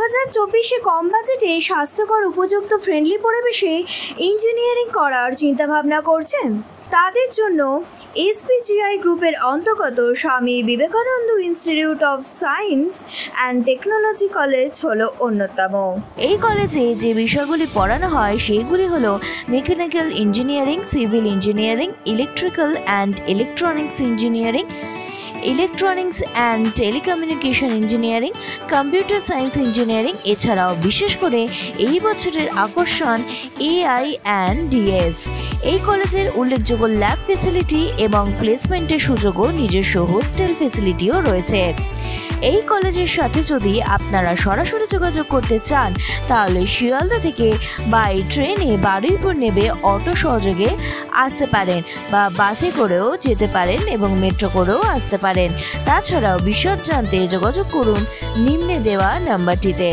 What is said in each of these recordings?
2024 কম বাজেটে স্বাস্থ্যকর উপযুক্ত ফ্রেন্ডলি পরিবেশে ইঞ্জিনিয়ারিং করার চিন্তাভাবনা করছেন তাদের জন্য এসপিজিআই গ্রুপের অন্তর্গত Swami Vivekananda institute of science and technology college হলো অন্যতম। এই কলেজে যে বিষয়গুলি পড়ানো হয় সেগুলি হলো mechanical engineering, civil engineering, electrical and electronics engineering, electronics and telecommunication engineering, computer science engineering. এছাড়াও বিশেষ করে এই বছরের আকর্ষণ এআই অ্যান্ড ডিএস। এই কলেজের উল্লেখযোগ্য ল্যাব ফেসিলিটি এবং প্লেসমেন্টের সুযোগও নিজস্ব হোস্টেল ফেসিলিটিও রয়েছে। এই কলেজের সাথে যদি আপনারা সরাসরি যোগাযোগ করতে চান তাহলে শিয়ালদা থেকে বাই ট্রেনে বারুইপুর নেবে অটো সহযোগে আসতে পারেন বা বাসে করেও যেতে পারেন এবং মেট্রো করেও আসতে পারেন। তাছাড়াও বিশদ জানতে যোগাযোগ করুন নিম্নে দেওয়া নাম্বারটিতে।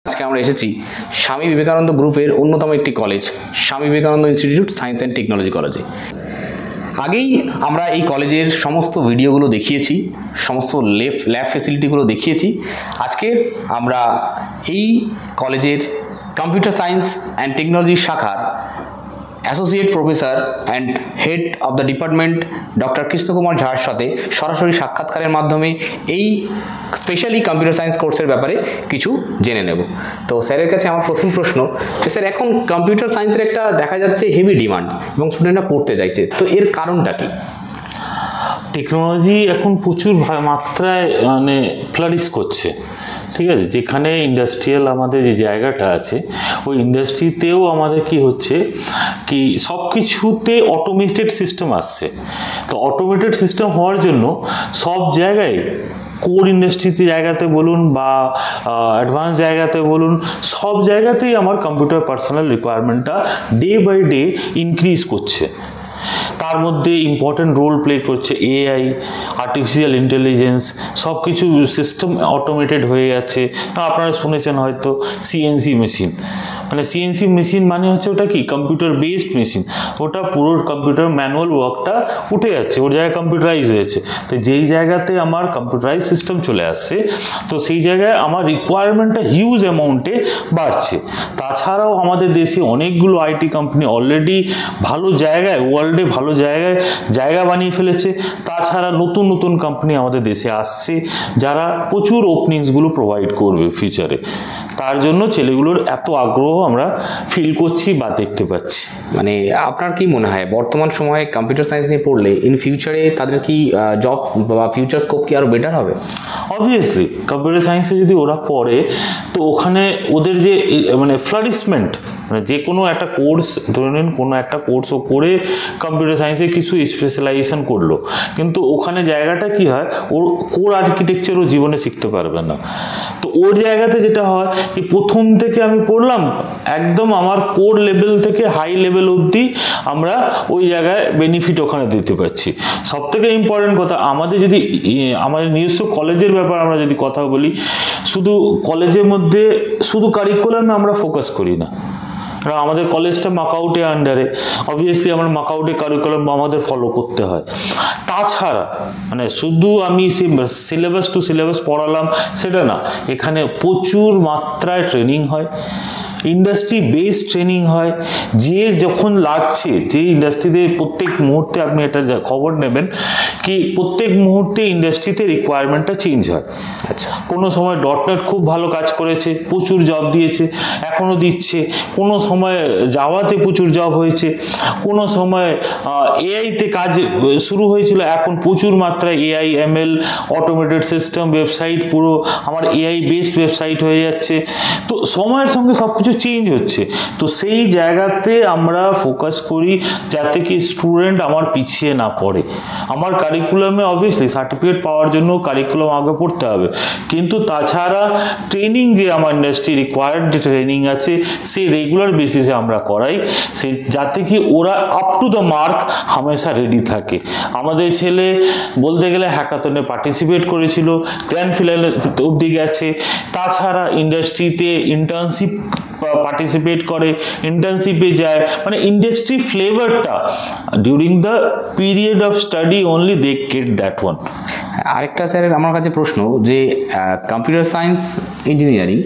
আজকে আমরা এসেছি স্বামী বিবেকানন্দ গ্রুপের অন্যতম একটি college Swami Vivekananda institute science and technology কলেজে। আগেই আমরা এই কলেজের সমস্ত ভিডিওগুলো দেখিয়েছি, সমস্ত ল্যাব ফেসিলিটিগুলো দেখিয়েছি। আজকে আমরা এই কলেজের কম্পিউটার সায়েন্স অ্যান্ড টেকনোলজি শাখার associate professor and head of the department doctor Krishnakumar ঝার সাথে সরাসরি সাক্ষাৎকারের মাধ্যমে এই স্পেশালি কম্পিউটার সায়েন্স কোর্সের ব্যাপারে কিছু জেনে নেব। তো স্যারের কাছে আমার প্রথম প্রশ্ন যে স্যার, এখন কম্পিউটার সায়েন্সের একটা দেখা যাচ্ছে হেভি ডিমান্ড এবং স্টুডেন্টরা পড়তে চাইছে, তো এর কারণটা কি? টেকনোলজি এখন প্রচুর মাত্রায় ফ্লারিশ করছে, ঠিক আছে। যেখানে ইন্ডাস্ট্রিয়াল আমাদের যে জায়গাটা আছে ওই ইন্ডাস্ট্রিতেও আমাদের কি হচ্ছে কি সব কিছুতে অটোমেটেড সিস্টেম আসছে। তো অটোমেটেড সিস্টেম হওয়ার জন্য সব জায়গায় কোর ইন্ডাস্ট্রিতে জায়গাতে বলুন বা অ্যাডভান্স জায়গাতে বলুন, সব জায়গাতেই আমার কম্পিউটার পার্সোনাল রিকোয়ারমেন্টটা ডে বাই ডে ইনক্রিজ করছে। তার মধ্যে ইম্পর্টেন্ট রোল প্লে করছে এআই, আর্টিফিশিয়াল ইন্টেলিজেন্স, সব কিছু সিস্টেম অটোমেটেড হয়ে যাচ্ছে। আপনারা শুনেছেন হয়তো সিএনসি মেশিন, সিএনসি মেশিন মানে হচ্ছে ওটা কি কম্পিউটার বেসড মেশিন, ওটা পুরো কম্পিউটার ম্যানুয়াল ওয়ার্কটা উঠে যাচ্ছে, ওর জায়গায় কম্পিউটারাইজ হয়েছে। তো যেই জায়গাতে আমার কম্পিউটারাইজ সিস্টেম চলে আসছে তো সেই জায়গায় আমার রিকোয়ারমেন্টটা হিউজ অ্যামাউন্টে বাড়ছে। তাছাড়াও আমাদের দেশে অনেকগুলো আইটি কোম্পানি অলরেডি ভালো জায়গায়, ওয়ার্ল্ডে ভালো জায়গায় জায়গা বানিয়ে ফেলেছে। তাছাড়া নতুন নতুন কোম্পানি আমাদের দেশে আসছে যারা প্রচুর ওপেনিংসগুলো প্রোভাইড করবে ফিউচারে। তার জন্য ছেলেগুলোর এত আগ্রহ আমরা ফিল করছি বা দেখতে পাচ্ছি। আপনার কি মনে হয় বর্তমান সময়ে কম্পিউটার সায়েন্স নিয়ে পড়লে ইন ফিউচারে তাদের কি জব বা ফিউচার স্কোপ কি আরও বেটার হবে? অবভিয়াসলি কম্পিউটার সায়েন্সে যদি ওরা পড়ে তো ওখানে ওদের যে ফ্লারিশমেন্ট, যে কোনো একটা কোর্স ধরে নিন, কোনো একটা কোর্স ও করে কম্পিউটার সায়েন্সে কিছু স্পেশালাইজেশন করলো, কিন্তু ওখানে জায়গাটা কি হয়, ওর কোর আর্কিটেকচারও জীবনে শিখতে পারবে না। তো ওর জায়গাতে যেটা হয় কি প্রথম থেকে আমি পড়লাম একদম আমার কোর লেভেল থেকে হাই লেভেল অবধি আমরা ওই জায়গায় বেনিফিট ওখানে দিতে পারছি। সব থেকে ইম্পর্টেন্ট কথা, আমাদের যদি আমাদের নিজস্ব কলেজের ব্যাপার আমরা যদি কথা বলি, শুধু কলেজের মধ্যে শুধু কারিকুলামে আমরা ফোকাস করি না। আমাদের কলেজটা মাকআউটে আন্ডারে, অবভিয়াসলি আমার মাকআউটে কারিকুলাম আমাদের ফলো করতে হয়। তাছাড়া মানে শুধু আমি সিলেবাস টু সিলেবাস পড়ালাম সেটা না, এখানে প্রচুর মাত্রায় ট্রেনিং হয়, ইন্ডাস্ট্রি বেস ট্রেনিং হয়। যে যখন লাগছে, যে ইন্ডাস্ট্রিতে প্রত্যেক মুহূর্তে আপনি এটা খবর নেবেন কি প্রত্যেক মুহূর্তে ইন্ডাস্ট্রিতে রিকোয়ারমেন্টটা চেঞ্জ হয়। আচ্ছা, কোনো সময় .NET খুব ভালো কাজ করেছে, প্রচুর জব দিয়েছে, এখনও দিচ্ছে। কোনো সময় জাভাতে প্রচুর জব হয়েছে, কোনো সময় এআইতে কাজ শুরু হয়েছিল, এখন প্রচুর মাত্রায় AI, ML, automated system, website পুরো আমার এআই বেসড ওয়েবসাইট হয়ে যাচ্ছে। তো সময়ের সঙ্গে সব কিছু চেঞ্জ হচ্ছে। তো সেই জায়গাতে আমরা ফোকাস করি যাতে কি স্টুডেন্ট আমার পিছিয়ে না পড়ে। আমার কারিকুলামে অবভিয়াসলি সার্টিফিকেট পাওয়ার জন্য কারিকুলাম আগে পড়তে হবে, কিন্তু তাছাড়া ট্রেনিং যে আমার ইন্ডাস্ট্রি রিকোয়ার্ড যে ট্রেনিং আছে সেই রেগুলার বেসিসে আমরা করাই, সেই যাতে কি ওরা আপ টু দ্য মার্ক হামেশা রেডি থাকে। আমাদের ছেলে বলতে গেলে হ্যাকাথনে পার্টিসিপেট করেছিল, গ্র্যান্ড ফিনালে অবধি গেছে। তাছাড়া ইন্ডাস্ট্রিতে ইন্টার্নশিপ পার্টিসিপেট করে, ইন্টার্নশিপে যায়, মানে ইন্ডাস্ট্রি ফ্লেভারটা during the period of study only they get that one. আরেকটা স্যার আমার কাছে প্রশ্ন, যে computer science engineering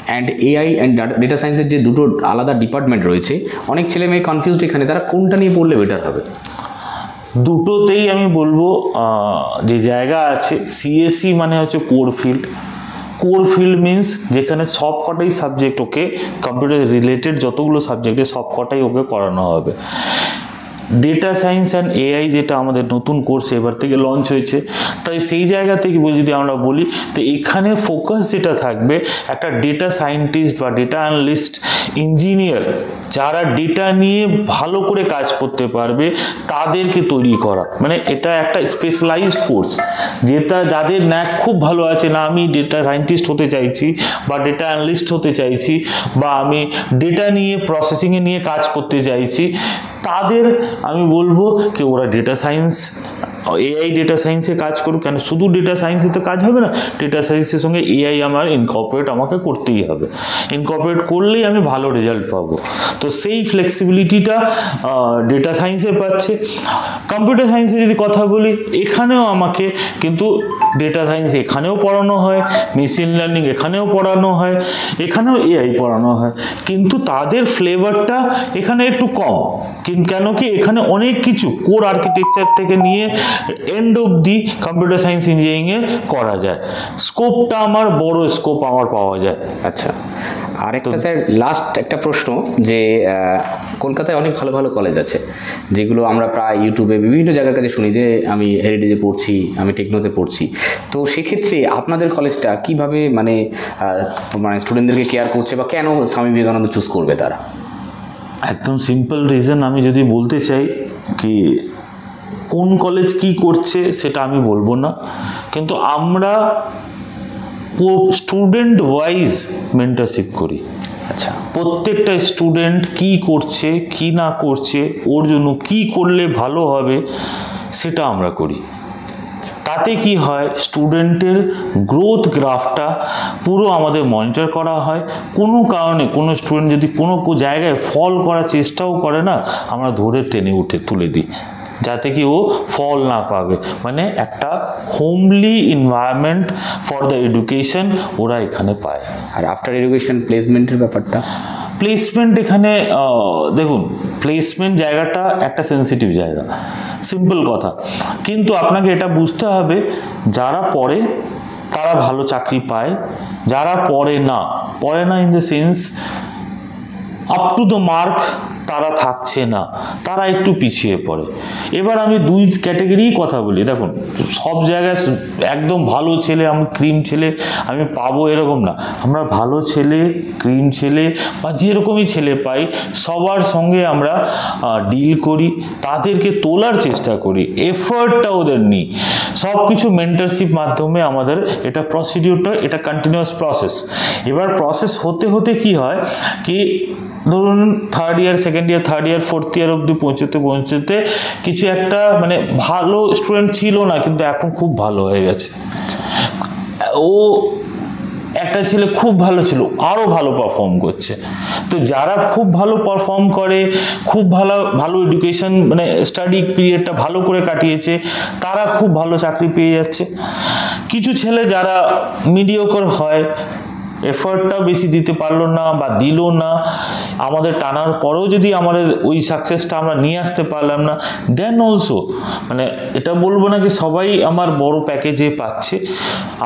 and AI and data সায়েন্সের যে দুটো আলাদা ডিপার্টমেন্ট রয়েছে, অনেক ছেলে মেয়ে কনফিউজড এখানে, তারা কোনটা নিয়ে পড়লে বেটার হবে? দুটোতেই আমি বলবো যে জায়গা আছে। সিএসসি মানে হচ্ছে core field. Core field means যেখানে সব কটাই সাবজেক্ট ওকে, কম্পিউটার রিলেটেড যতগুলো সাবজেক্টে সব কটাই ওকে করানো হবে। ডেটা সায়েন্স অ্যান্ড এআই যেটা আমাদের নতুন কোর্স এবার থেকে লঞ্চ হয়েছে, তাই সেই জায়গা থেকে যদি আমরা বলি তো এখানে ফোকাস যেটা থাকবে একটা ডেটা সায়েন্টিস্ট বা ডেটা অ্যানালিস্ট, ইঞ্জিনিয়ার যারা ডেটা নিয়ে ভালো করে কাজ করতে পারবে তাদেরকে তৈরি করা। মানে এটা একটা স্পেশালাইজড কোর্স, যেটা যাদের ন্যাক খুব ভালো আছে, না আমি ডেটা সায়েন্টিস্ট হতে চাইছি বা ডেটা অ্যানালিস্ট হতে চাইছি বা আমি ডেটা নিয়ে প্রসেসিংয়ে নিয়ে কাজ করতে চাইছি, তাদের আমি বলবো কি ওরা ডেটা সায়েন্স এআই ডেটা সায়েন্সে কাজ করুক। কেন শুধু ডেটা সায়েন্সে তো কাজ হবে না, ডেটা সায়েন্সের সঙ্গে এআই আমার ইনকর্পোরেট আমাকে করতেই হবে। ইনকর্পোরেট করলেই আমি ভালো রেজাল্ট পাবো। তো সেই ফ্লেক্সিবিলিটিটা ডেটা সায়েন্সে পাচ্ছে। কম্পিউটার সায়েন্সে যদি কথা বলি, এখানেও আমাকে কিন্তু ডেটা সায়েন্স এখানেও পড়ানো হয়, মেশিন লার্নিং এখানেও পড়ানো হয়, এখানেও এআই পড়ানো হয়, কিন্তু তাদের ফ্লেভারটা এখানে একটু কম। কেন কি এখানে অনেক কিছু কোর আর্কিটেকচার থেকে নিয়ে এন্ড অবধি কম্পিউটার সায়েন্স ইঞ্জিনিয়ারিংয়ে করা যায়। স্কোপটা আমার বড় স্কোপ আমার পাওয়া যায়। আচ্ছা, আরেকটা স্যার লাস্ট একটা প্রশ্ন, যে কলকাতায় অনেক ভালো ভালো কলেজ আছে যেগুলো আমরা প্রায় ইউটিউবে বিভিন্ন জায়গার কাছে শুনি যে আমি হেরিটেজে পড়ছি, আমি টেকনোতে পড়ছি। তো সেক্ষেত্রে আপনাদের কলেজটা কীভাবে মানে স্টুডেন্টদেরকে কেয়ার করছে, বা কেন স্বামী বিবেকানন্দ চুজ করবে তারা? একদম সিম্পল রিজন আমি যদি বলতে চাই কি কোন কলেজ কি করছে সেটা আমি বলবো না, কিন্তু আমরা স্টুডেন্ট ওয়াইজ মেন্টরশিপ করি। আচ্ছা, প্রত্যেকটা স্টুডেন্ট কি করছে কি না করছে, ওর জন্য কি করলে ভালো হবে সেটা আমরা করি। তাতে কি হয়, স্টুডেন্টের গ্রোথ গ্রাফটা পুরো আমাদের মনিটর করা হয়। কোনো কারণে কোনো স্টুডেন্ট যদি কোনো জায়গায় ফল করার চেষ্টাও করে না, আমরা ধরে টেনে তুলে দিই, যাতে কি ও ফল না পাবে। মানে একটা homely environment for the education ওরা এখানে পায়। আর আফটার এডুকেশন প্লেসমেন্টের ব্যাপারটা, প্লেসমেন্ট এখানে দেখুন, প্লেসমেন্ট জায়গাটা একটা সেন্সিটিভ জায়গা, সিম্পল কথা, কিন্তু আপনাকে এটা বুঝতে হবে যারা পড়ে তারা ভালো চাকরি পায়, যারা পড়ে না in the sense up to the mark তারা থাকছে না, তারা একটু পিছিয়ে পড়ে। এবার আমি দুই ক্যাটাগরিই কথা বলি। দেখুন, সব জায়গায় একদম ভালো ছেলে, আমি ক্রিম ছেলে আমি পাবো এরকম না। আমরা ভালো ছেলে, ক্রিম ছেলে বা যেরকমই ছেলে পাই সবার সঙ্গে আমরা ডিল করি, তাদেরকে তোলার চেষ্টা করি, এফর্টটা ওদের নিই। সব কিছু মেন্টরশিপ মাধ্যমে আমাদের এটা প্রসিডিউরটা, এটা কন্টিনিউয়াস প্রসেস। এবার প্রসেস হতে হতে কি হয় কি, ধরুন third year, second year, third year, fourth year অবধি পৌঁছতে কিছু একটা মানে ভালো স্টুডেন্ট ছিল না, কিন্তু এখন খুব ভালো হয়ে গেছে। ও একটা ছেলে খুব ভালো ছিল, আরও ভালো পারফর্ম করছে। তো যারা খুব ভালো পারফর্ম করে, খুব ভালো এডুকেশন মানে স্টাডি পিরিয়ডটা ভালো করে কাটিয়েছে, তারা খুব ভালো চাকরি পেয়ে যাচ্ছে। কিছু ছেলে যারা মিডিওকর হয়, এফর্টটাও বেশি দিতে পারলো না বা দিল না, আমাদের টানার পরেও যদি আমাদের ওই সাকসেসটা আমরা নিয়ে আসতে পারলাম না, দেন অলসো মানে এটা বলবো না কি সবাই আমার বড় প্যাকেজে পাচ্ছে।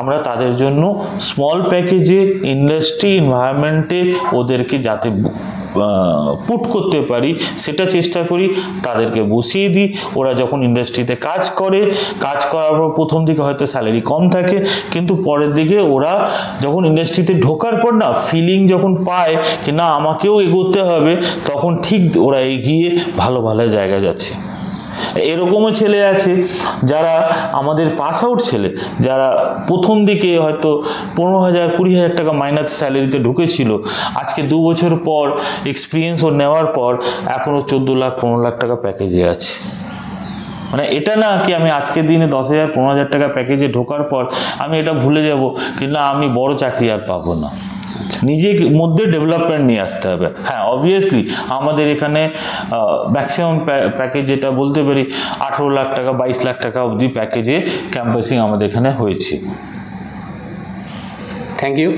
আমরা তাদের জন্য স্মল প্যাকেজে ইন্ডাস্ট্রি এনভায়রনমেন্টে ওদেরকে যাতে পুট করতে পারি সেটা চেষ্টা করি, তাদেরকে বসিয়ে দিই। ওরা যখন ইন্ডাস্ট্রিতে কাজ করার পর প্রথম দিকে হয়তো স্যালারি কম থাকে, কিন্তু পরের দিকে ওরা যখন ইন্ডাস্ট্রিতে ঢোকার পর না ফিলিং যখন পায় কি না আমাকেও এগোতে হবে, তখন ঠিক ওরা এগিয়ে ভালো ভালো জায়গায় যাচ্ছে। এরকমও ছেলে আছে যারা আমাদের পাস আউট ছেলে, যারা প্রথম দিকে হয়তো 15,000 20,000 টাকা মাইনাস স্যালারিতে ঢুকেছিল, আজকে 2 বছর পর এক্সপিরিয়েন্স ও নেওয়ার পর এখনও 14 লাখ 15 লাখ টাকা প্যাকেজে আছে। মানে এটা না কি আমি আজকের দিনে 10,000 15,000 টাকা প্যাকেজে ঢোকার পর আমি এটা ভুলে যাব কি না আমি বড় চাকরি আর পাবো না। নিজের মধ্যে ডেভেলপমেন্ট নিয়ে আসতে হবে। হ্যাঁ, অবভিয়াসলি আমাদের এখানে ম্যাক্সিমাম প্যাকেজ যেটা বলতে পারি 18 লাখ টাকা 22 লাখ টাকা অবধি প্যাকেজে ক্যাম্পাসিং আমাদের এখানে হয়েছে। Thank you.